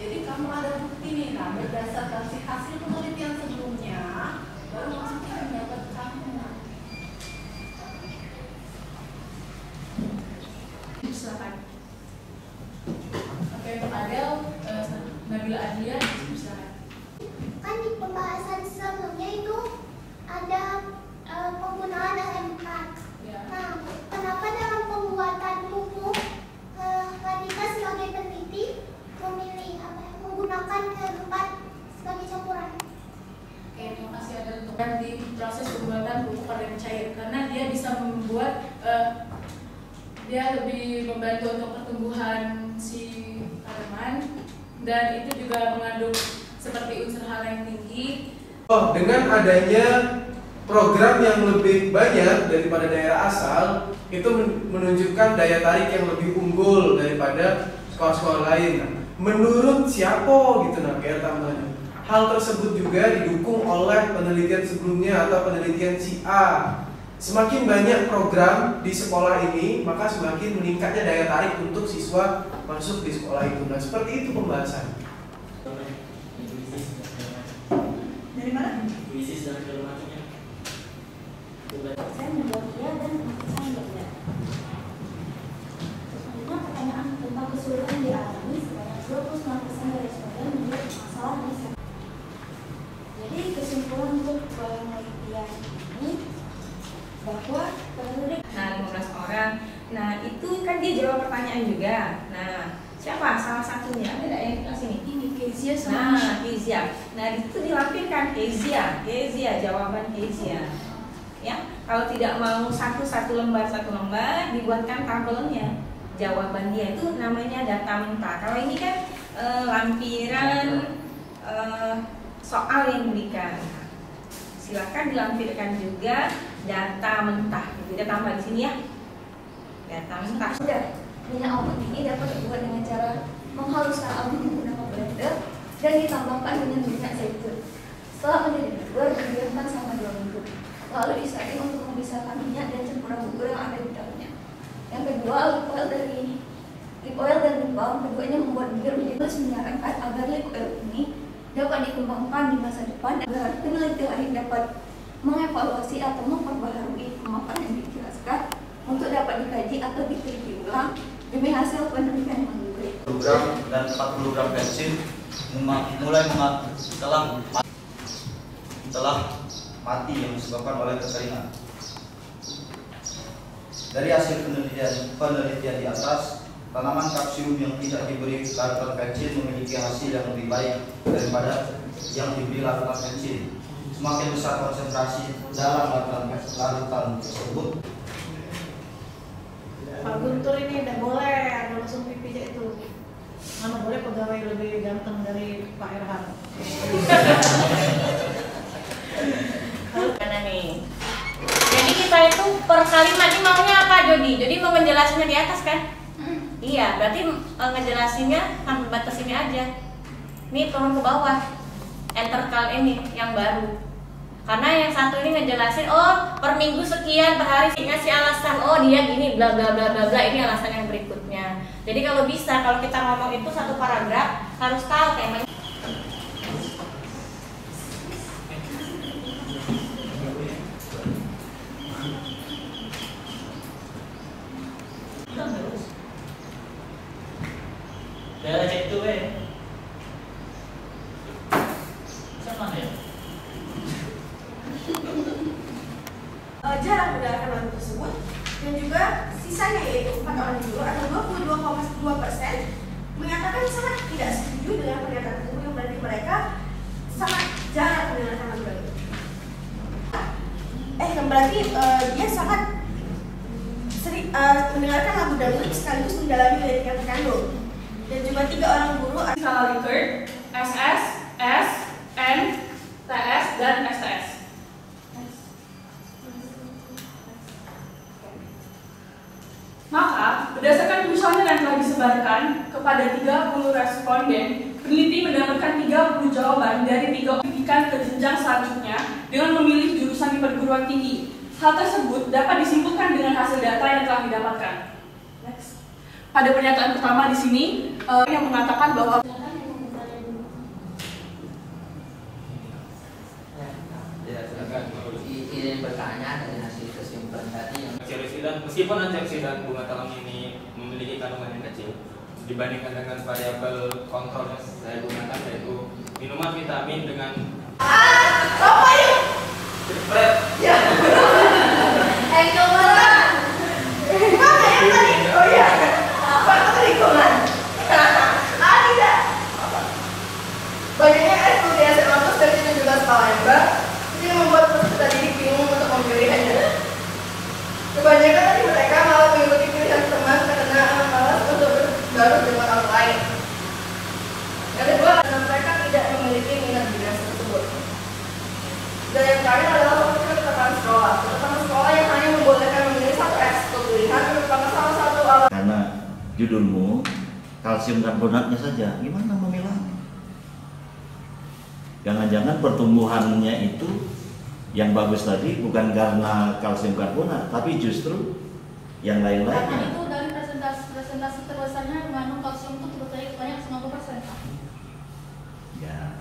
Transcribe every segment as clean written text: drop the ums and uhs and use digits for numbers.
Jadi kamu ada bukti nih, nah berdasarkan si hasil penelitian sebelumnya, baru masuknya pendapat kamu. Silakan. Oke, untuk Adel, Nabila Adlia, silakan. Kan di pembahasan sebelumnya itu ada penggunaan LM4. Ya. Nah, kenapa dalam pembuatan buku Radika sebagai peneliti memilih menggunakan LM4 sebagai campuran? Oke, terima kasih Adel untuk di proses pembuatan buku karbon cair karena dia bisa membuat dia lebih membantu untuk pertumbuhan si tanaman dan itu juga mengandung seperti unsur hara yang tinggi. Dengan adanya program yang lebih banyak daripada daerah asal, itu menunjukkan daya tarik yang lebih unggul daripada sekolah-sekolah lain. Menurut siapa gitu kayak tambahan. Hal tersebut juga didukung oleh penelitian sebelumnya atau penelitian si A. Semakin banyak program di sekolah ini, maka semakin meningkatnya daya tarik untuk siswa masuk di sekolah itu. Nah, seperti itu pembahasan. Dari mana? Bisnis dan segala macamnya. Saya menjawabnya dan saya menjawabnya. Selanjutnya pertanyaan tentang kesulitan dialami sebanyak 29% dari responden menjawab masalah riset. Jadi kesimpulan untuk penelitian ini bahwa peneliti 15 orang. Nah, itu kan dia jawab pertanyaan juga. Nah, siapa salah satunya? Ada nggak yang kelas ini? ini Kezia sama Nah, Kezia. Nah, di situ dilampirkan Kezia, jawaban Kezia. Ya, kalau tidak mau satu lembar, dibuatkan tabelnya. Jawaban dia itu namanya data mentah. Kalau ini kan lampiran soal yang diberikan. Silakan dilampirkan juga data mentah. Kita tambah di sini ya. Data mentah. sudah. Minyak almond ini dapat dibuat dengan cara menghaluskan almond menggunakan blender dan ditambahkan dengan minyak zaitun. Setelah menjadi bubur, didiamkan selama 2 minggu. Lalu disaring untuk memisahkan minyak dan campuran bubur yang ada di dalamnya. Yang kedua, lip oil dan lip balm keduanya membuat bibir menjadi menyarankan agar lip oil ini dapat dikembangkan di masa depan agar peneliti lain dapat mengevaluasi atau memperbaharui pemaparan yang dijelaskan untuk dapat dikaji atau diteliti ulang demi hasil penelitian yang memberi. Gram dan 40 gram bensin telah mati yang disebabkan oleh kekeringan. Dari hasil penelitian di atas, tanaman kapsium yang tidak diberi larutan bensin memiliki hasil yang lebih baik daripada yang diberi larutan bensin. Semakin besar konsentrasi dalam larutan tersebut, Pak Guntur ini tidak boleh ada langsung pipi itu. Mana boleh pegawai lebih ganteng dari Pak Erhan. Karena nih. Jadi kita itu per kalimat ini maunya apa, Jody? Jadi mau menjelaskannya di atas kan? Iya, berarti ngejelasinnya sampai batas ini aja. Ini turun ke bawah. Enter kal ini yang baru. Karena yang satu ini ngejelasin, oh per minggu sekian, per hari ngasih alasan, oh dia gini, bla bla bla bla bla, ini alasan yang berikutnya. Jadi kalau bisa, kalau kita ngomong itu satu paragraf harus tahu temanya. saya cek itu sama ya. Jarang menggunakan lagu tersebut dan juga sisanya yaitu 4 orang guru atau 22,2% menyatakan sangat tidak setuju dengan pernyataan tersebut, yang berarti mereka sangat jarang mendengarkan lagu itu. Yang berarti dia sangat sering mendengarkan lagu dangdut sekaligus mendalami lirik yang terkandung. Dan juga 3 orang guru Skala Likert, SS, S, N, TS, dan STS. Maka, berdasarkan tulisannya yang telah disebarkan kepada 30 responden, peneliti mendapatkan 30 jawaban dari 3 pendidikan ke jenjang selanjutnya dengan memilih jurusan di perguruan tinggi. Hal tersebut dapat disimpulkan dengan hasil data yang telah didapatkan. Next. Pada pernyataan pertama di sini, yang mengatakan bahwa antioksidan, meskipun antioksidan bunga telang ini memiliki kandungan yang kecil dibandingkan dengan variabel kontrol yang saya gunakan, yaitu minuman vitamin dengan banyaknya SUD SMA Plus dari 17 Palembang ini membuat peserta didik bingung untuk memilihnya. Kebanyakan dari mereka malah mengikuti pilihan teman karena malas untuk baru dengan orang lain. Yang kedua, karena mereka tidak memiliki minat dinas tersebut. Dan yang terakhir adalah faktor ketetapan sekolah. Ketetapan sekolah yang hanya membolehkan memilih satu ekskul pilihan merupakan salah satu alasan. Karena judulmu kalsium karbonatnya saja, gimana memilahnya? Jangan-jangan pertumbuhannya itu yang bagus tadi bukan karena kalsium karbonat, tapi justru yang Karena lain-lainnya. itu dari presentasi terbesarnya mengandung kalsium itu sebetulnya sebanyak 90%. Ya.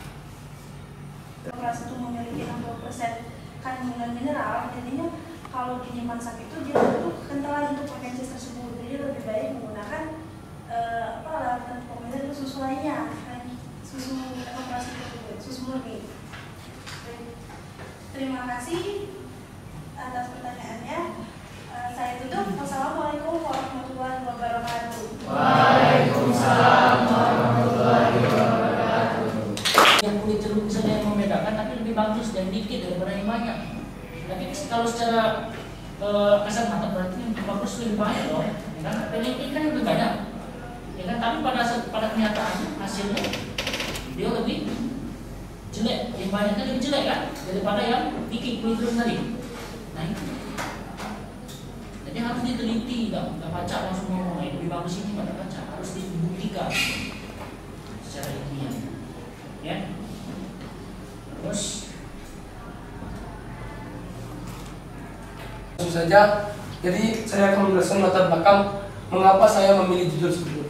Beras itu memiliki 60% kandungan mineral, jadinya kalau dinyimpan sakit itu dia butuh kentalan untuk potensi tersebut. Jadi lebih baik menggunakan alat pemilihan itu susu lainnya, susu operasi tersebut, susu murni. Terima kasih atas pertanyaannya. Saya tutup. Wassalamualaikum warahmatullahi wabarakatuh. Waalaikumsalam warahmatullahi wabarakatuh. Yang kulit jeruk misalnya yang membedakan, tapi lebih bagus dan dikit daripada yang banyak. Tapi kalau secara kasat mata berarti yang bagus lebih banyak loh, ya kan? Peneliti kan lebih banyak, ya kan? Tapi pada kenyataan hasilnya dia lebih jelek, yang banyaknya lebih jelek kan daripada yang dikit kulit jeruk tadi. Nah itu. Jadi harus diteliti, nggak baca langsung ngomong ini lebih bagus ini pada baca, harus dibuktikan secara ilmiah. Ya, terus langsung saja. Jadi saya akan menjelaskan latar belakang mengapa saya memilih judul tersebut.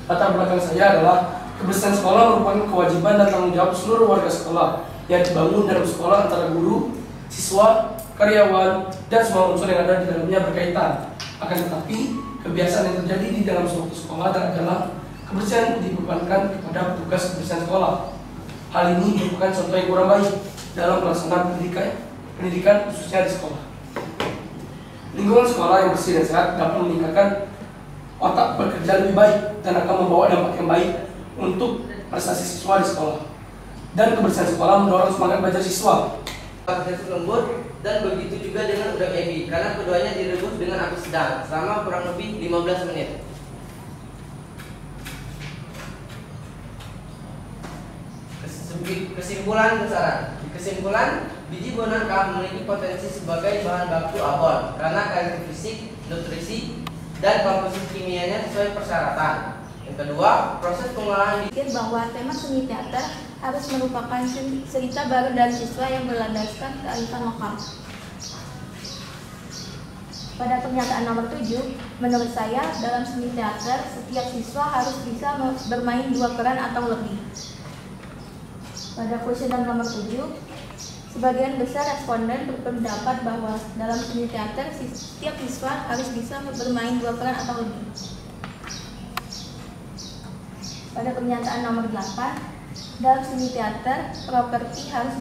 Latar belakang saya adalah kebersihan sekolah merupakan kewajiban dan tanggung jawab seluruh warga sekolah yang dibangun dalam sekolah antara guru, siswa, karyawan, dan semua unsur yang ada di dalamnya berkaitan. Akan tetapi kebiasaan yang terjadi di dalam suatu sekolah adalah kebersihan dibebankan kepada petugas kebersihan sekolah. Hal ini merupakan contoh yang kurang baik dalam pelaksanaan pendidikan khususnya di sekolah. Lingkungan sekolah yang bersih dan sehat dapat meningkatkan otak bekerja lebih baik dan akan membawa dampak yang baik untuk prestasi siswa di sekolah. Dan kebersihan sekolah mendorong semangat belajar siswa. Proses lembut dan begitu juga dengan udang ebi karena keduanya direbus dengan api sedang selama kurang lebih 15 menit. Kesimpulan, biji bonangka memiliki potensi sebagai bahan baku abon karena karakter fisik, nutrisi, dan komposisi kimianya sesuai persyaratan. Yang kedua, proses pengolahan Pikir bahwa tema seni teater harus merupakan cerita baru dari siswa yang berlandaskan kearifan lokal. Pada pernyataan nomor 7, menurut saya dalam seni teater setiap siswa harus bisa bermain 2 peran atau lebih. Pada kuesioner nomor 7, sebagian besar responden berpendapat bahwa dalam seni teater setiap siswa harus bisa bermain 2 peran atau lebih. Pada pernyataan nomor 8, dalam seni teater properti harus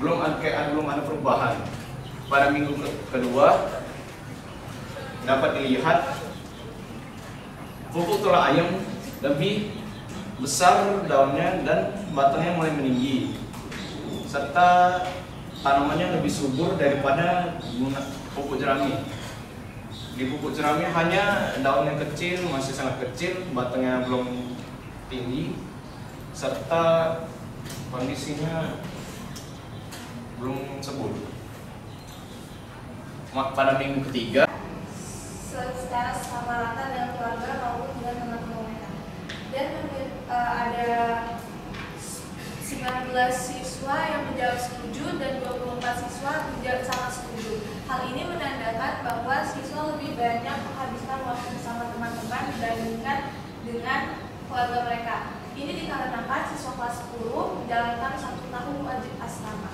belum ada perubahan. Pada minggu kedua dapat dilihat pupuk tulang ayam lebih besar daunnya dan batangnya mulai meninggi, serta tanamannya lebih subur daripada pupuk jerami. Di pupuk jerami hanya daun yang kecil, masih sangat kecil, batangnya belum tinggi, serta kondisinya belum subur. Pada minggu ketiga secara sama rata dengan keluarga maupun dengan teman-teman mereka. Dan ada 19 siswa yang menjawab setuju dan 24 siswa menjawab sangat setuju. Hal ini menandakan bahwa siswa lebih banyak menghabiskan waktu bersama teman-teman dibandingkan dengan keluarga mereka. Ini dikarenakan siswa kelas 10 menjalankan 1 tahun wajib asrama.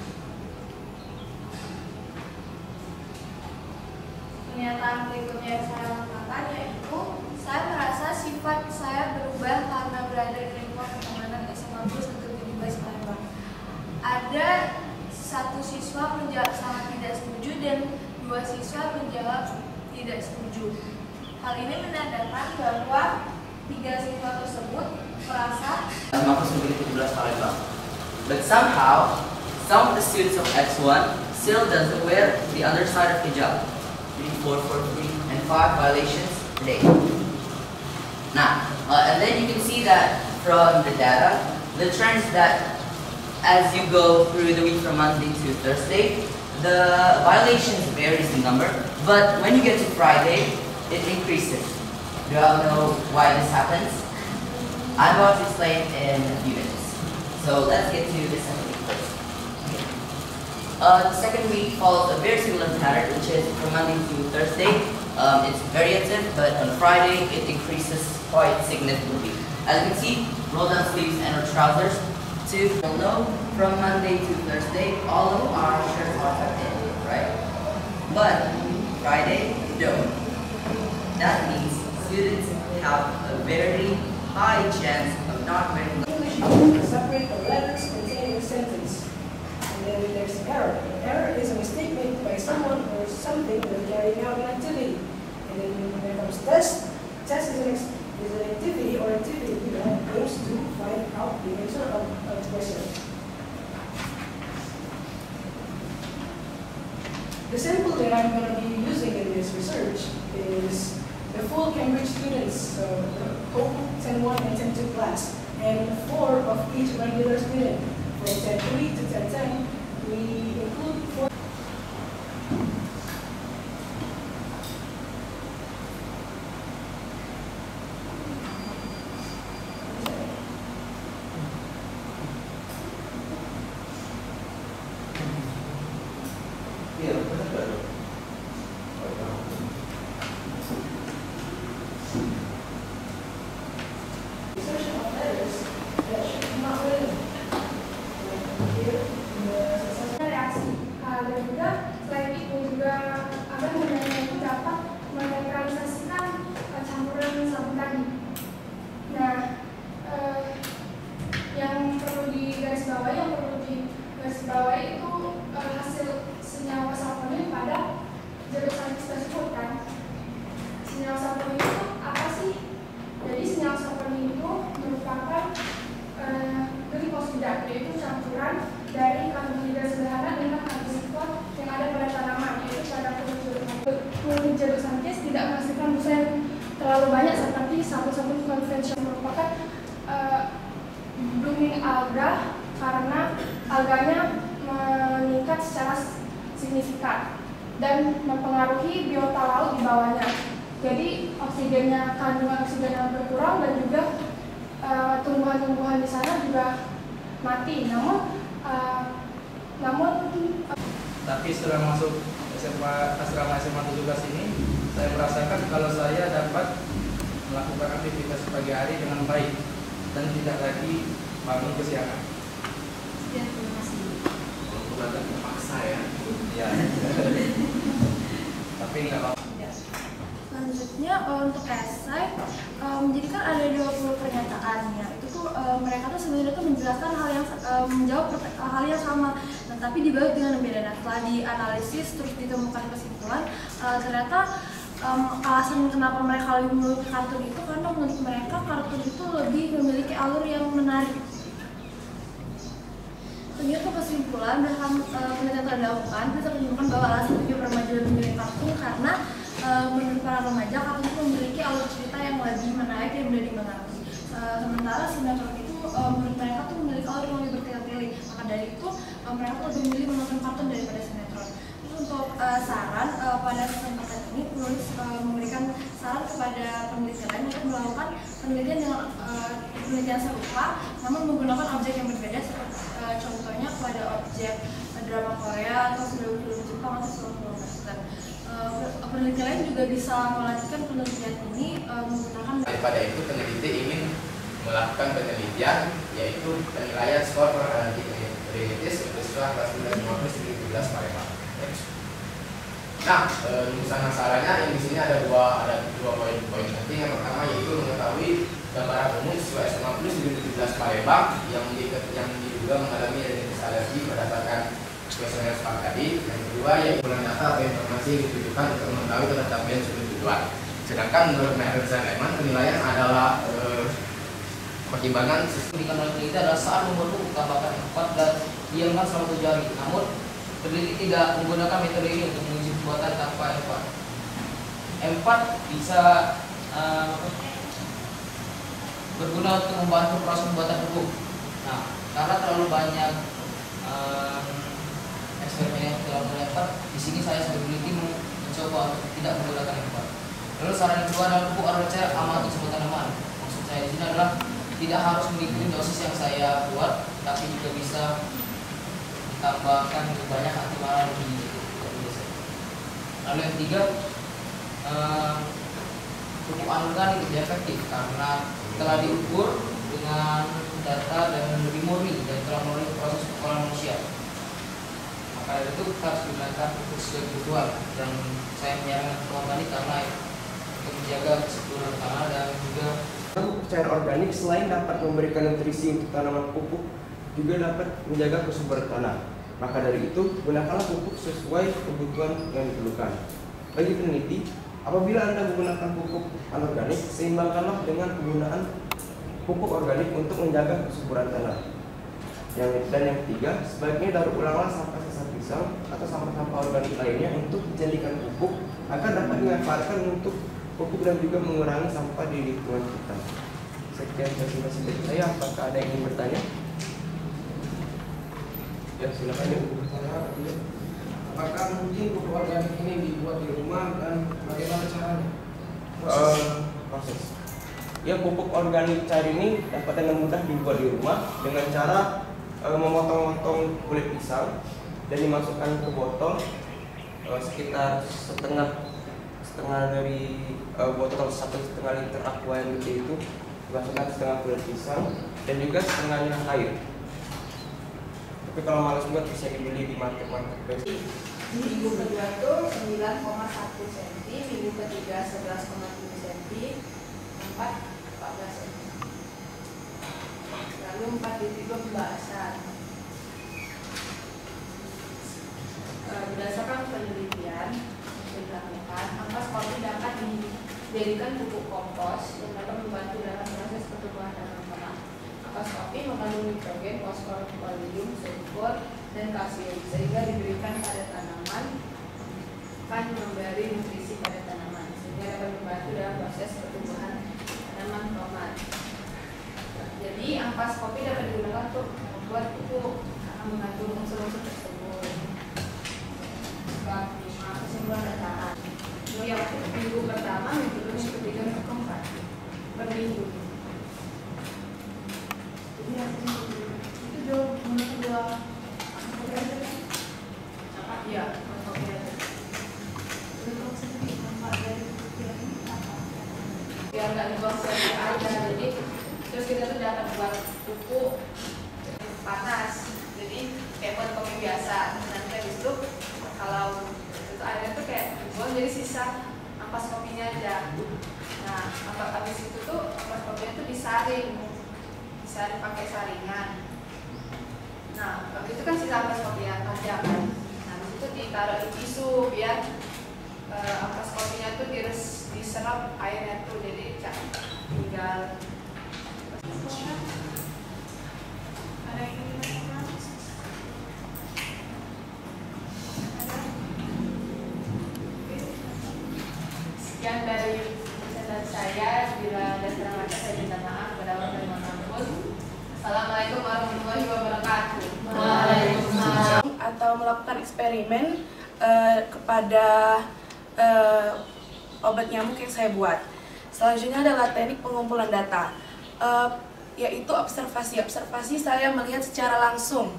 Pernyataan berikutnya yang saya lakukan yaitu saya merasa sifat saya berubah karena berada di lingkungan pertemanan SMA Plus 117 Palembang. Ada satu siswa menjawab sangat tidak setuju dan 2 siswa menjawab tidak setuju. Hal ini menandakan bahwa 3 siswa tersebut merasa SMA Plus 117 Palembang. But somehow, some of the students of X1 still doesn't wear the underside of hijab, 3, 4, 4, 3, and 5 violations a day. Now, and then you can see that from the data, the trends that as you go through the week from Monday to Thursday, the violations varies in number, but when you get to Friday, it increases. Do you all know why this happens? I'm about to explain in a few minutes. So let's get to the second week first. The second week follows a very similar pattern, which is from Monday to Thursday. It's variative, but on Friday it increases quite significantly. As you can see, roll-down sleeves and our trousers. You'll know from Monday to Thursday, all of our shirts are tucked in, right? But Friday, don't. That means students have a very high chance of not wearing. Separate the letters containing a sentence. And then there's error. Error is a mistake made by someone or something when carrying out an activity. And then when there comes test, test is an activity or activity that aims to find out the answer of a question. The sample that I'm going to be using in this research is the full Cambridge students, so the whole 10-1 and 10-2 class, and 4 of each regular student. From 10-3 to 10-10, we include 4. Terlalu banyak seperti sabun-sabun konvensional merupakan blooming alga karena alganya meningkat secara signifikan dan mempengaruhi biota laut di bawahnya. Jadi oksigennya, kandungan oksigennya berkurang dan juga tumbuhan-tumbuhan di sana juga mati. Namun tapi setelah masuk asrama SMA 17 ini, saya merasakan kalau saya dapat melakukan aktivitas pagi hari dengan baik dan tidak lagi bangun kesiangan. Ya, terima kasih. Untuk belajar terpaksa ya. Ya. Tapi nggak apa-apa. Selanjutnya untuk esai, jadi kan ada 20 pernyataan ya. Itu tuh mereka tuh sebenarnya tuh menjelaskan hal yang menjawab hal yang sama, nah, tapi dibalut dengan beda. Nah, setelah dianalisis terus ditemukan kesimpulan, ternyata alasan kenapa mereka lebih memilih kartun itu karena menurut mereka kartun itu lebih memiliki alur yang menarik. Ternyata kesimpulan dalam penelitian telah dilakukan bisa menunjukkan bahwa alasan bagi remaja lebih memilih kartun karena menurut para remaja kartun itu memiliki alur cerita yang lebih menarik dan mudah dimengerti. Sementara sinetron itu menurut mereka tuh memiliki alur yang lebih bertele-tele. Maka dari itu mereka tuh lebih memilih menonton kartun daripada sinetron. Terus untuk saran pada kesempatan ini penulis memberikan saran kepada peneliti lain untuk melakukan penelitian dengan penelitian serupa namun menggunakan objek yang berbeda seperti contohnya pada objek drama Korea atau film Jepang atau film Western. Peneliti lain juga bisa melanjutkan penelitian ini menggunakan. Daripada itu peneliti ingin melakukan penelitian yaitu penilaian skor per analitik kritis untuk siswa kelas 11 Palembang. Nah, rumusan masalahnya yang di sini ada dua poin penting. Yang pertama yaitu mengetahui gambaran umum siswa SMA Plus 2017 Palembang yang diduga mengalami rinitis alergi berdasarkan kuesioner SPAK tadi. Yang kedua yaitu data atau informasi yang ditujukan untuk mengetahui ketetapan sudut tujuan. Sedangkan menurut Meher Sulaiman penilaian adalah pertimbangan pendidikan oleh peneliti adalah saat membentuk tambahkan 4 dan diamkan selama 7 hari. Namun peneliti tidak menggunakan metode ini untuk menguji perbuatan tanpa M4. M4 bisa berguna untuk membantu proses pembuatan hukum. Nah, karena terlalu banyak eksperimen yang telah melempar, di sini saya sebagai peneliti mencoba untuk tidak menggunakan M4. Lalu saran kedua adalah pupuk RC aman untuk semua tanaman. Maksud saya di sini adalah tidak harus mengikuti dosis yang saya buat, tapi juga bisa ditambahkan banyak antimara di biasa. Lalu yang ketiga, pupuk anorganik lebih efektif karena telah diukur dengan data dan lebih murni dan telah melalui proses pengolahan manusia. Maka dari itu kita harus gunakan pupuk sesuai kebutuhan, dan saya menyarankan pupuk organik karena untuk menjaga kesuburan tanah dan juga pupuk cair organik selain dapat memberikan nutrisi untuk tanaman pupuk, juga dapat menjaga kesuburan tanah. Maka dari itu, gunakanlah pupuk sesuai kebutuhan yang diperlukan. Bagi peneliti, apabila Anda menggunakan pupuk anorganik, seimbangkanlah dengan penggunaan pupuk organik untuk menjaga kesuburan tanah. Dan yang ketiga, sebaiknya daur ulanglah sampah sisa pisang atau sampah-sampah organik lainnya untuk dijadikan pupuk agar dapat dimanfaatkan untuk pupuk dan juga mengurangi sampah di lingkungan kita. Sekian presentasi dari saya. Apakah ada yang ingin bertanya? Ya, silakan yang bertanya. Apakah mungkin pupuk organik ini dibuat di rumah dan bagaimana caranya? Proses. Ya, pupuk organik cair ini dapat dengan mudah dibuat di rumah dengan cara memotong-motong kulit pisang dan dimasukkan ke botol sekitar setengah dari botol 1,5 liter aqua yang gede itu, dimasukkan setengah kulit pisang dan juga setengahnya air. Tapi kalau malas buat bisa dibeli di market-market. Minggu kedua itu 9,1 cm, minggu ketiga 11,7 cm, 4 14 cm. Lalu 4 juga pembahasan. Berdasarkan penelitian yang dilakukan, ampas kopi dapat dijadikan pupuk kompos yang dapat membantu dalam proses pertumbuhan tanaman. Ampas kopi mengandung nitrogen, fosfor, kalium, sulfur, dan kalsium sehingga diberikan pada tanaman akan memberi nutrisi pada tanaman sehingga dapat membantu dalam proses pertumbuhan tanaman tomat. Jadi ampas kopi dapat digunakan untuk membuat pupuk akan mengandung unsur-unsur tersebut. Kesimpulan dan tahan. Yang minggu pertama, minggu kedua, minggu ketiga, minggu keempat per minggu. Itu jauh menurut dua. Iya, biar nggak dibuang sia-sia aja. Jadi terus kita tuh dapat buat pupuk panas. Jadi kayak buat kopi biasa. Nanti habis itu kalau itu airnya tuh kayak dibuang jadi sisa ampas kopinya aja. Nah, habis itu tuh ampas kopinya tuh disaring pakai saringan. Nah, waktu itu kan sisa ampas kopi yang tajam kan. Nah, itu ditaruh di tisu biar ampas kopinya tuh diserap airnya tuh, jadi tinggal ada yang ingin bertanya? Sekian dari presentasi saya. Bila ada kurang kata saya minta maaf. Assalamualaikum warahmatullahi wabarakatuh. Waalaikumsalam. Atau melakukan eksperimen kepada obat nyamuk yang saya buat. Selanjutnya adalah teknik pengumpulan data, yaitu observasi. Observasi saya melihat secara langsung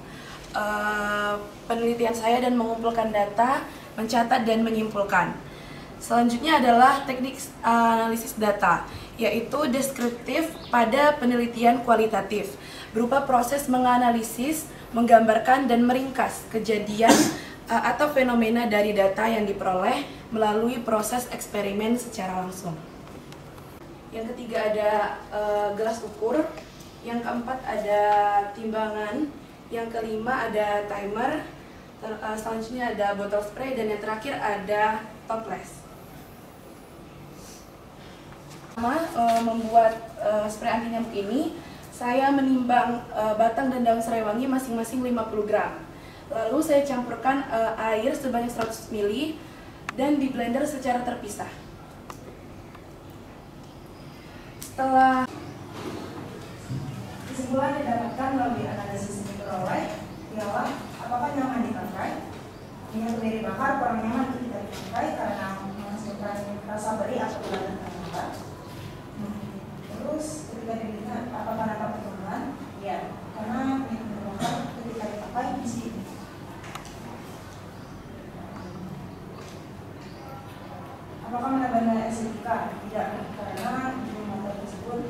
penelitian saya dan mengumpulkan data, mencatat dan menyimpulkan. Selanjutnya adalah teknik analisis data, yaitu deskriptif pada penelitian kualitatif, berupa proses menganalisis, menggambarkan dan meringkas kejadian atau fenomena dari data yang diperoleh melalui proses eksperimen secara langsung. Yang ketiga ada gelas ukur, yang keempat ada timbangan, yang kelima ada timer, selanjutnya ada botol spray, dan yang terakhir ada toples. Membuat spray anti nyamuk ini, saya menimbang batang dan daun serai wangi masing-masing 50 gram. Lalu saya campurkan air sebanyak 100 ml dan di blender secara terpisah. Setelah kesimpulan yang didapatkan melalui analisis yang diperoleh ialah apakah nyaman dipakai. Minyak kemiri bakar kurang nyaman untuk tidak dipakai karena menghasilkan rasa beri atau gula dan Terus ketika dilihat apakah dapat pertumbuhan? Ya, karena minyak kemiri bakar ketika dipakai isi. Apakah menambah nilai estetika? Tidak, karena bulu mata tersebut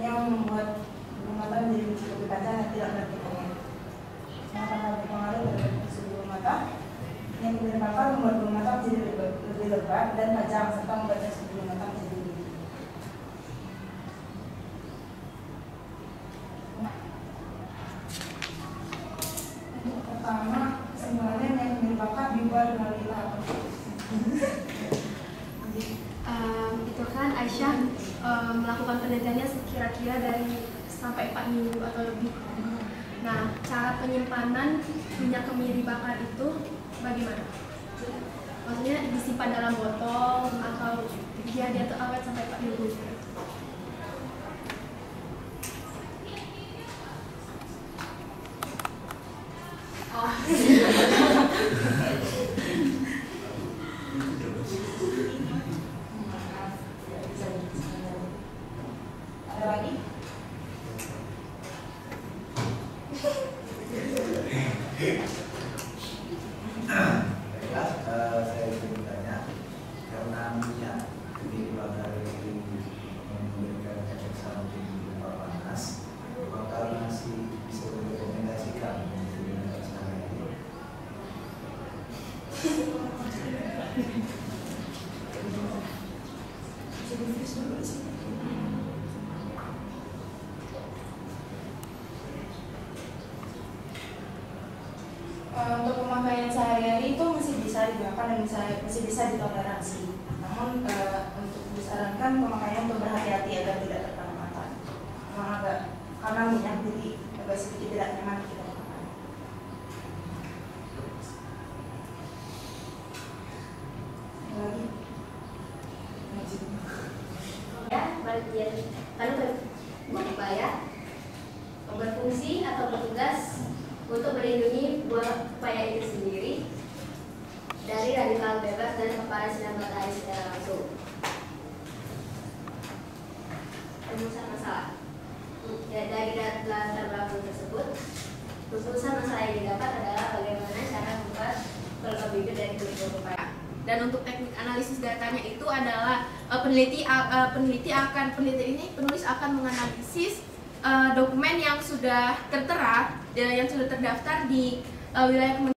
yang membuat bulu mata menjadi lebih panjang dan tidak bergerak. Yang akan berpengaruh terhadap fungsi bulu mata. Yang kemiri bakar membuat bulu mata menjadi lebih lebat dan panjang serta membuat tekstur bulu mata menjadi lebih. Pertama, kesimpulannya yang kemiri bakar dibuat melalui tahap. Itu kan Aisyah melakukan penelitiannya kira-kira dari sampai 4 minggu atau lebih. Nah, cara penyimpanan minyak kemiri bakar itu bagaimana? Maksudnya disimpan dalam botol atau dia tuh awet sampai 4 minggu? Ada lagi? Saya ingin bertanya, karena minyak kemiri bakar ini memberikan efek samping berupa panas, apakah masih bisa direkomendasikan untuk digunakan sehari-hari? Untuk pemakaian sehari-hari itu masih bisa digunakan dan masih bisa ditoleransi. Namun untuk disarankan pemakaian untuk berhati-hati agar tidak terkena mata. Karena minyak jadi agak sedikit tidak nyaman kita makan. Lagi? Ya, bagian berupaya berfungsi atau bertugas untuk melindungi buah pepaya itu sendiri dari radikal bebas dan paparan sinar matahari secara langsung. Rumusan masalah. Ya, dari latar belakang tersebut, rumusan masalah yang didapat adalah bagaimana cara membuat pelembab bibit dari kulit buah pepaya. Dan untuk teknik analisis datanya itu adalah penulis akan menganalisis dokumen yang sudah tertera, yang sudah terdaftar di wilayah